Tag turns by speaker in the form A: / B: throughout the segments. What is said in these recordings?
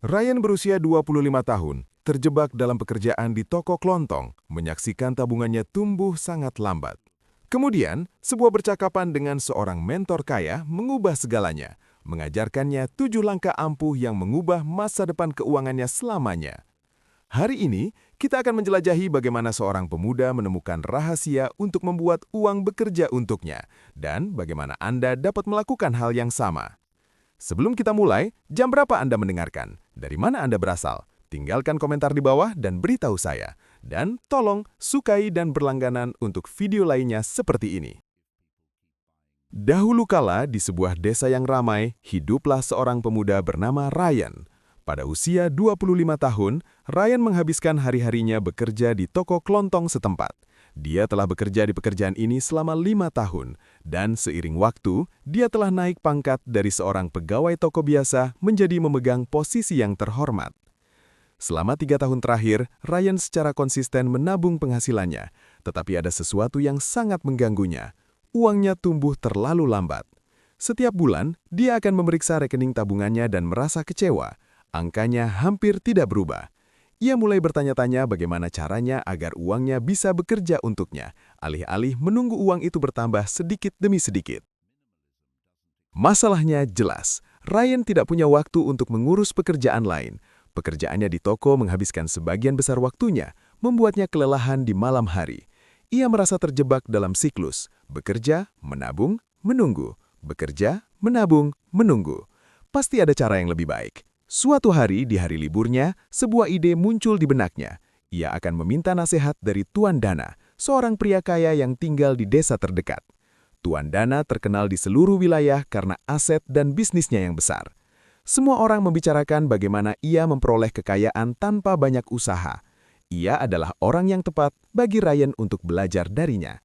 A: Ryan berusia 25 tahun, terjebak dalam pekerjaan di toko kelontong, menyaksikan tabungannya tumbuh sangat lambat. Kemudian, sebuah percakapan dengan seorang mentor kaya mengubah segalanya, mengajarkannya 7 langkah ampuh yang mengubah masa depan keuangannya selamanya. Hari ini, kita akan menjelajahi bagaimana seorang pemuda menemukan rahasia untuk membuat uang bekerja untuknya, dan bagaimana Anda dapat melakukan hal yang sama. Sebelum kita mulai, jam berapa Anda mendengarkan? Dari mana Anda berasal? Tinggalkan komentar di bawah dan beritahu saya. Dan tolong sukai dan berlangganan untuk video lainnya seperti ini. Dahulu kala di sebuah desa yang ramai, hiduplah seorang pemuda bernama Ryan. Pada usia 25 tahun, Ryan menghabiskan hari-harinya bekerja di toko kelontong setempat. Dia telah bekerja di pekerjaan ini selama 5 tahun, dan seiring waktu, dia telah naik pangkat dari seorang pegawai toko biasa menjadi memegang posisi yang terhormat. Selama 3 tahun terakhir, Ryan secara konsisten menabung penghasilannya, tetapi ada sesuatu yang sangat mengganggunya. Uangnya tumbuh terlalu lambat. Setiap bulan, dia akan memeriksa rekening tabungannya dan merasa kecewa. Angkanya hampir tidak berubah. Ia mulai bertanya-tanya bagaimana caranya agar uangnya bisa bekerja untuknya, alih-alih menunggu uang itu bertambah sedikit demi sedikit. Masalahnya jelas, Ryan tidak punya waktu untuk mengurus pekerjaan lain. Pekerjaannya di toko menghabiskan sebagian besar waktunya, membuatnya kelelahan di malam hari. Ia merasa terjebak dalam siklus, bekerja, menabung, menunggu, bekerja, menabung, menunggu. Pasti ada cara yang lebih baik. Suatu hari di hari liburnya, sebuah ide muncul di benaknya. Ia akan meminta nasihat dari Tuan Dana, seorang pria kaya yang tinggal di desa terdekat. Tuan Dana terkenal di seluruh wilayah karena aset dan bisnisnya yang besar. Semua orang membicarakan bagaimana ia memperoleh kekayaan tanpa banyak usaha. Ia adalah orang yang tepat bagi Ryan untuk belajar darinya.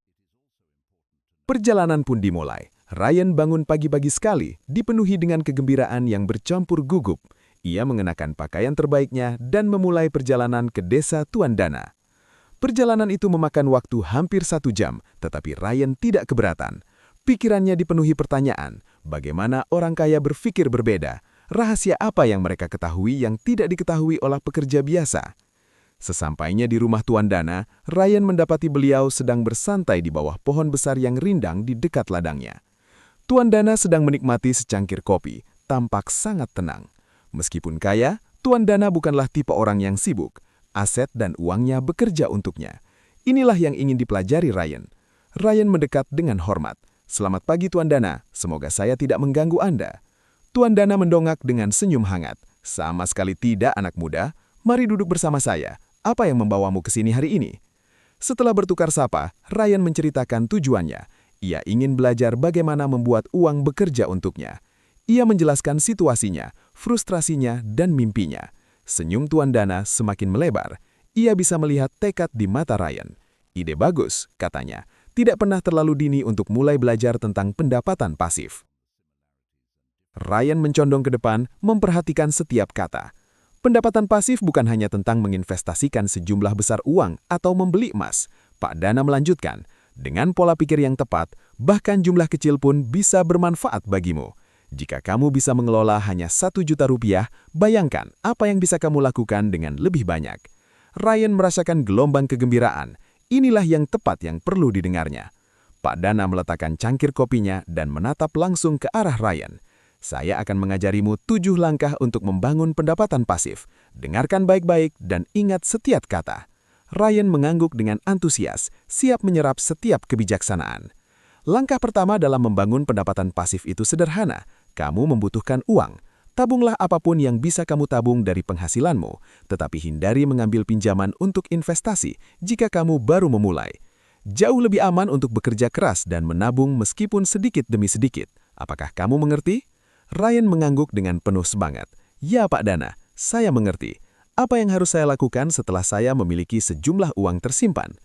A: Perjalanan pun dimulai. Ryan bangun pagi-pagi sekali, dipenuhi dengan kegembiraan yang bercampur gugup. Ia mengenakan pakaian terbaiknya dan memulai perjalanan ke desa Tuan Dana. Perjalanan itu memakan waktu hampir 1 jam, tetapi Ryan tidak keberatan. Pikirannya dipenuhi pertanyaan, bagaimana orang kaya berpikir berbeda? Rahasia apa yang mereka ketahui yang tidak diketahui oleh pekerja biasa? Sesampainya di rumah Tuan Dana, Ryan mendapati beliau sedang bersantai di bawah pohon besar yang rindang di dekat ladangnya. Tuan Dana sedang menikmati secangkir kopi, tampak sangat tenang. Meskipun kaya, Tuan Dana bukanlah tipe orang yang sibuk. Aset dan uangnya bekerja untuknya. Inilah yang ingin dipelajari Ryan. Ryan mendekat dengan hormat. "Selamat pagi Tuan Dana, semoga saya tidak mengganggu Anda." Tuan Dana mendongak dengan senyum hangat. "Sama sekali tidak, anak muda. Mari duduk bersama saya. Apa yang membawamu ke sini hari ini?" Setelah bertukar sapa, Ryan menceritakan tujuannya. Ia ingin belajar bagaimana membuat uang bekerja untuknya. Ia menjelaskan situasinya, frustrasinya, dan mimpinya. Senyum Tuan Dana semakin melebar. Ia bisa melihat tekad di mata Ryan. "Ide bagus," katanya. "Tidak pernah terlalu dini untuk mulai belajar tentang pendapatan pasif." Ryan mencondong ke depan, memperhatikan setiap kata. Pendapatan pasif bukan hanya tentang menginvestasikan sejumlah besar uang atau membeli emas. Pak Dana melanjutkan, dengan pola pikir yang tepat, bahkan jumlah kecil pun bisa bermanfaat bagimu. Jika kamu bisa mengelola hanya 1 juta rupiah, bayangkan apa yang bisa kamu lakukan dengan lebih banyak. Ryan merasakan gelombang kegembiraan. Inilah yang tepat yang perlu didengarnya. Pak Dana meletakkan cangkir kopinya dan menatap langsung ke arah Ryan. "Saya akan mengajarimu 7 langkah untuk membangun pendapatan pasif. Dengarkan baik-baik dan ingat setiap kata." Ryan mengangguk dengan antusias, siap menyerap setiap kebijaksanaan. Langkah pertama dalam membangun pendapatan pasif itu sederhana. Kamu membutuhkan uang. Tabunglah apapun yang bisa kamu tabung dari penghasilanmu, tetapi hindari mengambil pinjaman untuk investasi jika kamu baru memulai. Jauh lebih aman untuk bekerja keras dan menabung meskipun sedikit demi sedikit. Apakah kamu mengerti? Ryan mengangguk dengan penuh semangat. "Ya Pak Dana, saya mengerti. Apa yang harus saya lakukan setelah saya memiliki sejumlah uang tersimpan?"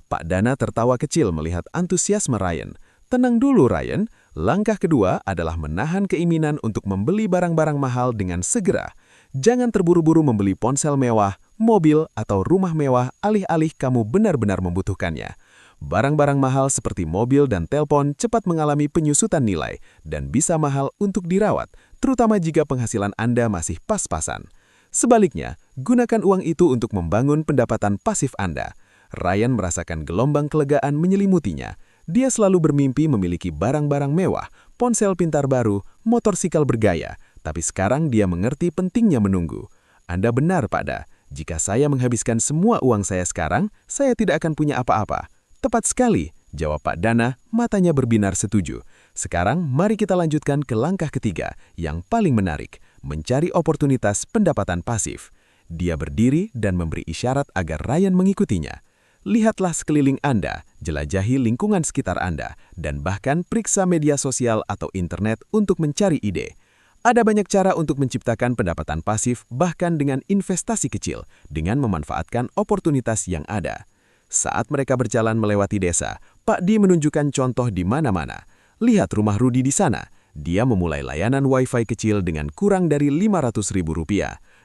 A: Pak Dana tertawa kecil melihat antusiasme Ryan. "Tenang dulu Ryan, langkah kedua adalah menahan keinginan untuk membeli barang-barang mahal dengan segera. Jangan terburu-buru membeli ponsel mewah, mobil, atau rumah mewah alih-alih kamu benar-benar membutuhkannya. Barang-barang mahal seperti mobil dan telepon cepat mengalami penyusutan nilai dan bisa mahal untuk dirawat, terutama jika penghasilan Anda masih pas-pasan. Sebaliknya, gunakan uang itu untuk membangun pendapatan pasif Anda. Ryan merasakan gelombang kelegaan menyelimutinya. Dia selalu bermimpi memiliki barang-barang mewah, ponsel pintar baru, motorsikal bergaya. Tapi sekarang dia mengerti pentingnya menunggu. Anda benar, Pak Da. Jika saya menghabiskan semua uang saya sekarang, saya tidak akan punya apa-apa. Tepat sekali, jawab Pak Dana, matanya berbinar setuju. Sekarang, mari kita lanjutkan ke langkah ketiga, yang paling menarik, mencari oportunitas pendapatan pasif. Dia berdiri dan memberi isyarat agar Ryan mengikutinya. Lihatlah sekeliling Anda, jelajahi lingkungan sekitar Anda, dan bahkan periksa media sosial atau internet untuk mencari ide. Ada banyak cara untuk menciptakan pendapatan pasif bahkan dengan investasi kecil, dengan memanfaatkan oportunitas yang ada. Saat mereka berjalan melewati desa, Pak Di menunjukkan contoh di mana-mana. Lihat rumah Rudi di sana. Dia memulai layanan Wi-Fi kecil dengan kurang dari Rp500.000.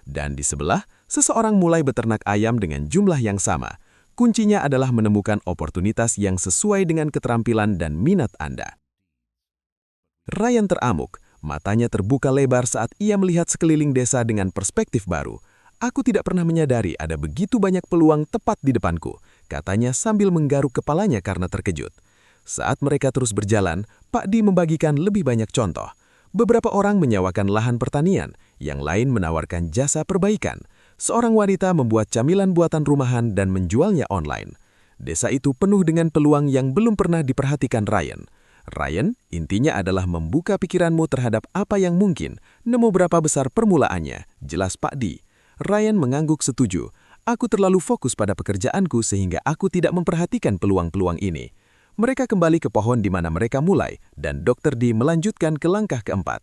A: Dan di sebelah, seseorang mulai beternak ayam dengan jumlah yang sama. Kuncinya adalah menemukan oportunitas yang sesuai dengan keterampilan dan minat Anda. Ryan teramuk, matanya terbuka lebar saat ia melihat sekeliling desa dengan perspektif baru. Aku tidak pernah menyadari ada begitu banyak peluang tepat di depanku, katanya sambil menggaruk kepalanya karena terkejut. Saat mereka terus berjalan, Pak Di membagikan lebih banyak contoh. Beberapa orang menyewakan lahan pertanian, yang lain menawarkan jasa perbaikan. Seorang wanita membuat camilan buatan rumahan dan menjualnya online. Desa itu penuh dengan peluang yang belum pernah diperhatikan Ryan. Ryan, intinya adalah membuka pikiranmu terhadap apa yang mungkin, nemu berapa besar permulaannya, jelas Pak Di. Ryan mengangguk setuju. Aku terlalu fokus pada pekerjaanku sehingga aku tidak memperhatikan peluang-peluang ini. Mereka kembali ke pohon di mana mereka mulai, dan Dr. D melanjutkan ke langkah keempat.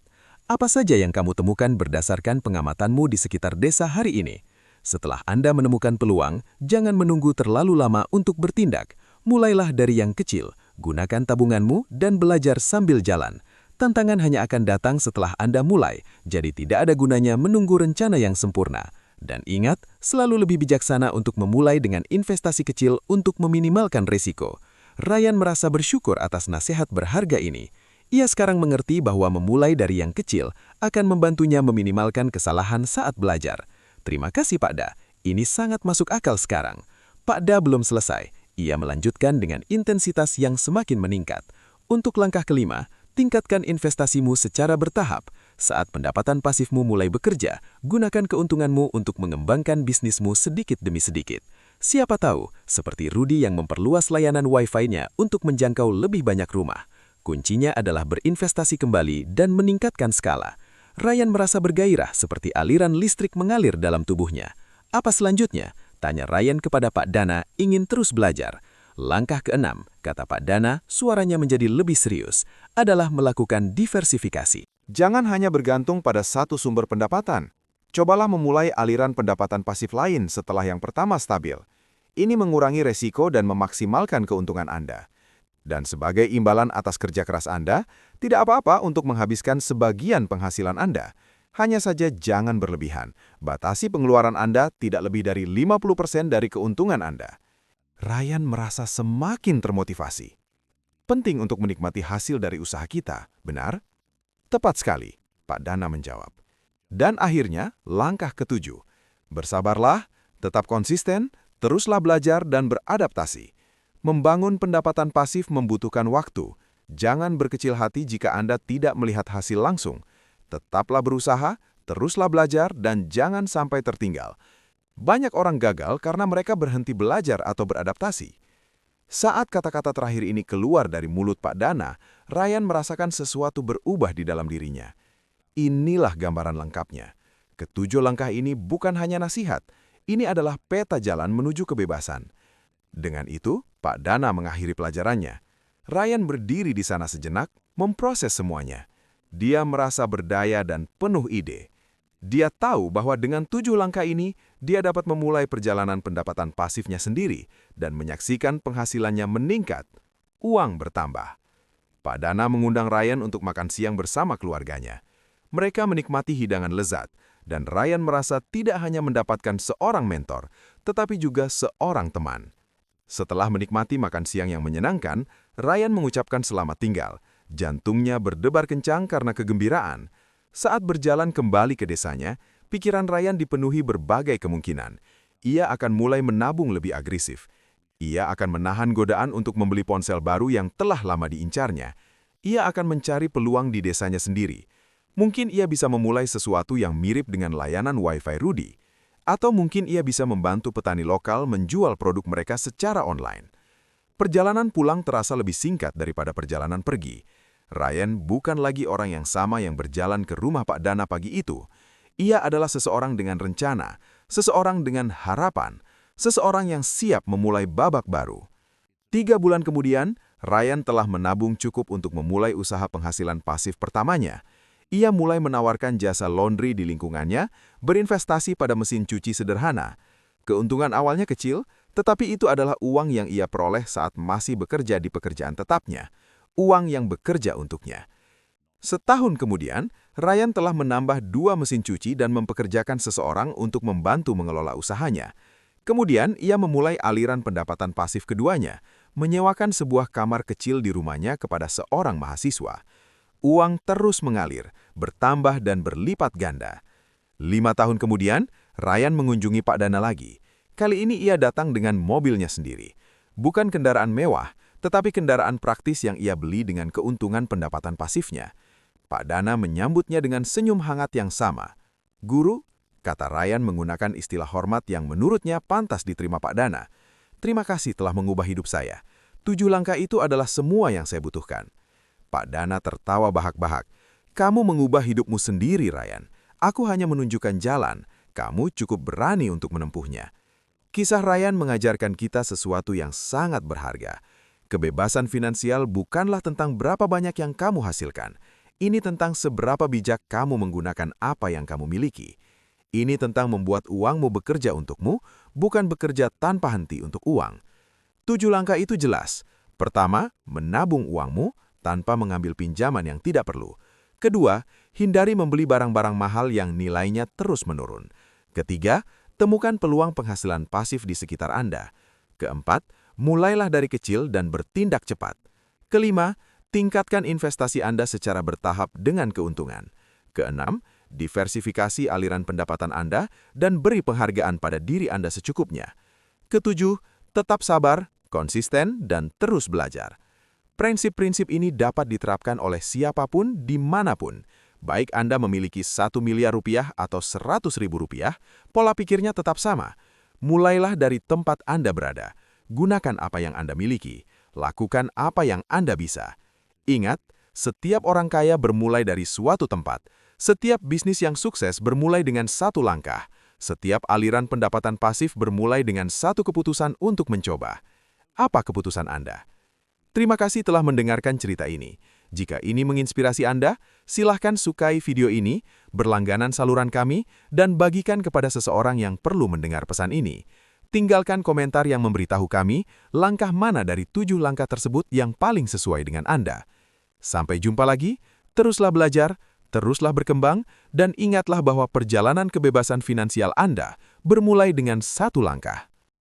A: Apa saja yang kamu temukan berdasarkan pengamatanmu di sekitar desa hari ini? Setelah Anda menemukan peluang, jangan menunggu terlalu lama untuk bertindak. Mulailah dari yang kecil, gunakan tabunganmu dan belajar sambil jalan. Tantangan hanya akan datang setelah Anda mulai, jadi tidak ada gunanya menunggu rencana yang sempurna. Dan ingat, selalu lebih bijaksana untuk memulai dengan investasi kecil untuk meminimalkan risiko. Ryan merasa bersyukur atas nasihat berharga ini. Ia sekarang mengerti bahwa memulai dari yang kecil akan membantunya meminimalkan kesalahan saat belajar. Terima kasih Pak Da, ini sangat masuk akal sekarang. Pak Da belum selesai, ia melanjutkan dengan intensitas yang semakin meningkat. Untuk langkah kelima, tingkatkan investasimu secara bertahap. Saat pendapatan pasifmu mulai bekerja, gunakan keuntunganmu untuk mengembangkan bisnismu sedikit demi sedikit. Siapa tahu, seperti Rudi yang memperluas layanan Wi-Fi-nya untuk menjangkau lebih banyak rumah. Kuncinya adalah berinvestasi kembali dan meningkatkan skala. Ryan merasa bergairah seperti aliran listrik mengalir dalam tubuhnya. Apa selanjutnya? Tanya Ryan kepada Pak Dana, ingin terus belajar. Langkah keenam, kata Pak Dana, suaranya menjadi lebih serius, adalah melakukan diversifikasi.
B: Jangan hanya bergantung pada satu sumber pendapatan. Cobalah memulai aliran pendapatan pasif lain setelah yang pertama stabil. Ini mengurangi resiko dan memaksimalkan keuntungan Anda. Dan sebagai imbalan atas kerja keras Anda, tidak apa-apa untuk menghabiskan sebagian penghasilan Anda. Hanya saja jangan berlebihan. Batasi pengeluaran Anda tidak lebih dari 50% dari keuntungan Anda. Ryan merasa semakin termotivasi. Penting untuk menikmati hasil dari usaha kita, benar? Tepat sekali, Pak Dana menjawab. Dan akhirnya, langkah ketujuh. Bersabarlah, tetap konsisten, teruslah belajar dan beradaptasi. Membangun pendapatan pasif membutuhkan waktu. Jangan berkecil hati jika Anda tidak melihat hasil langsung. Tetaplah berusaha, teruslah belajar, dan jangan sampai tertinggal. Banyak orang gagal karena mereka berhenti belajar atau beradaptasi. Saat kata-kata terakhir ini keluar dari mulut Pak Dana, Ryan merasakan sesuatu berubah di dalam dirinya. Inilah gambaran lengkapnya. Ketujuh langkah ini bukan hanya nasihat, ini adalah peta jalan menuju kebebasan. Dengan itu, Pak Dana mengakhiri pelajarannya. Ryan berdiri di sana sejenak, memproses semuanya. Dia merasa berdaya dan penuh ide. Dia tahu bahwa dengan 7 langkah ini, dia dapat memulai perjalanan pendapatan pasifnya sendiri dan menyaksikan penghasilannya meningkat. Uang bertambah. Pak Dana mengundang Ryan untuk makan siang bersama keluarganya. Mereka menikmati hidangan lezat, dan Ryan merasa tidak hanya mendapatkan seorang mentor, tetapi juga seorang teman. Setelah menikmati makan siang yang menyenangkan, Ryan mengucapkan selamat tinggal. Jantungnya berdebar kencang karena kegembiraan. Saat berjalan kembali ke desanya, Pikiran Ryan dipenuhi berbagai kemungkinan. Ia akan mulai menabung lebih agresif. Ia akan menahan godaan untuk membeli ponsel baru yang telah lama diincarnya. Ia akan mencari peluang di desanya sendiri. Mungkin ia bisa memulai sesuatu yang mirip dengan layanan Wi-Fi Rudy. Atau mungkin ia bisa membantu petani lokal menjual produk mereka secara online. Perjalanan pulang terasa lebih singkat daripada perjalanan pergi. Ryan bukan lagi orang yang sama yang berjalan ke rumah Pak Dana pagi itu. Ia adalah seseorang dengan rencana, seseorang dengan harapan, seseorang yang siap memulai babak baru. 3 bulan kemudian, Ryan telah menabung cukup untuk memulai usaha penghasilan pasif pertamanya. Ia mulai menawarkan jasa laundry di lingkungannya, berinvestasi pada mesin cuci sederhana. Keuntungan awalnya kecil, tetapi itu adalah uang yang ia peroleh saat masih bekerja di pekerjaan tetapnya. Uang yang bekerja untuknya. Setahun kemudian, Ryan telah menambah 2 mesin cuci dan mempekerjakan seseorang untuk membantu mengelola usahanya. Kemudian, ia memulai aliran pendapatan pasif keduanya, menyewakan sebuah kamar kecil di rumahnya kepada seorang mahasiswa. Uang terus mengalir, bertambah dan berlipat ganda. 5 tahun kemudian, Ryan mengunjungi Pak Dana lagi. Kali ini ia datang dengan mobilnya sendiri. Bukan kendaraan mewah, tetapi kendaraan praktis yang ia beli dengan keuntungan pendapatan pasifnya. Pak Dana menyambutnya dengan senyum hangat yang sama. "Guru," kata Ryan menggunakan istilah hormat yang menurutnya pantas diterima Pak Dana. "Terima kasih telah mengubah hidup saya. 7 langkah itu adalah semua yang saya butuhkan." Pak Dana tertawa bahak-bahak. "Kamu mengubah hidupmu sendiri, Ryan. Aku hanya menunjukkan jalan. Kamu cukup berani untuk menempuhnya." Kisah Ryan mengajarkan kita sesuatu yang sangat berharga. Kebebasan finansial bukanlah tentang berapa banyak yang kamu hasilkan. Ini tentang seberapa bijak kamu menggunakan apa yang kamu miliki. Ini tentang membuat uangmu bekerja untukmu, bukan bekerja tanpa henti untuk uang. 7 langkah itu jelas. Pertama, menabung uangmu tanpa mengambil pinjaman yang tidak perlu. Kedua, hindari membeli barang-barang mahal yang nilainya terus menurun. Ketiga, temukan peluang penghasilan pasif di sekitar Anda. Keempat, mulailah dari kecil dan bertindak cepat. Kelima, tingkatkan investasi Anda secara bertahap dengan keuntungan. Keenam, diversifikasi aliran pendapatan Anda dan beri penghargaan pada diri Anda secukupnya. Ketujuh, tetap sabar, konsisten, dan terus belajar. Prinsip-prinsip ini dapat diterapkan oleh siapapun dimanapun. Baik Anda memiliki 1 miliar rupiah atau 100 ribu rupiah, pola pikirnya tetap sama. Mulailah dari tempat Anda berada. Gunakan apa yang Anda miliki. Lakukan apa yang Anda bisa. Ingat, setiap orang kaya bermulai dari suatu tempat. Setiap bisnis yang sukses bermulai dengan 1 langkah. Setiap aliran pendapatan pasif bermulai dengan 1 keputusan untuk mencoba. Apa keputusan Anda? Terima kasih telah mendengarkan cerita ini. Jika ini menginspirasi Anda, silahkan sukai video ini, berlangganan saluran kami, dan bagikan kepada seseorang yang perlu mendengar pesan ini. Tinggalkan komentar yang memberitahu kami langkah mana dari 7 langkah tersebut yang paling sesuai dengan Anda. Sampai jumpa lagi, teruslah belajar, teruslah berkembang, dan ingatlah bahwa perjalanan kebebasan finansial Anda bermulai dengan 1 langkah.